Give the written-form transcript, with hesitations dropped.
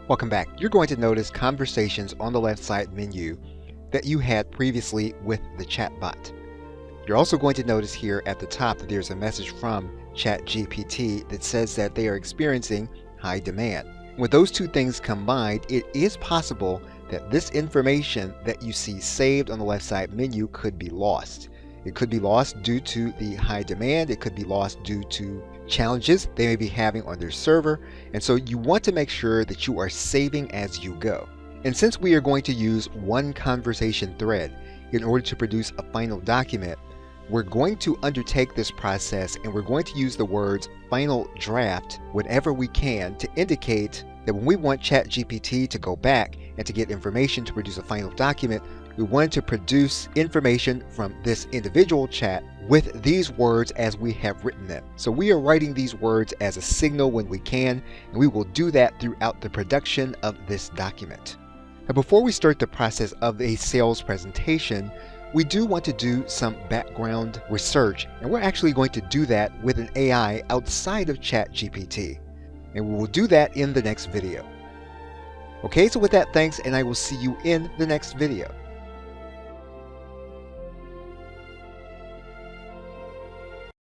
Welcome back. You're going to notice conversations on the left side menu that you had previously with the chatbot. You're also going to notice here at the top that there's a message from ChatGPT that says that they are experiencing high demand. With those two things combined, it is possible that this information that you see saved on the left side menu could be lost. It could be lost due to the high demand. It could be lost due to challenges they may be having on their server. And so you want to make sure that you are saving as you go. And since we are going to use one conversation thread in order to produce a final document, we're going to undertake this process and we're going to use the words final draft whenever we can to indicate that when we want ChatGPT to go back and to get information to produce a final document, we want to produce information from this individual chat with these words as we have written them. So we are writing these words as a signal when we can, and we will do that throughout the production of this document. Now, before we start the process of a sales presentation, we do want to do some background research, and we're actually going to do that with an AI outside of ChatGPT. And we will do that in the next video. Okay, so with that, thanks, and I will see you in the next video.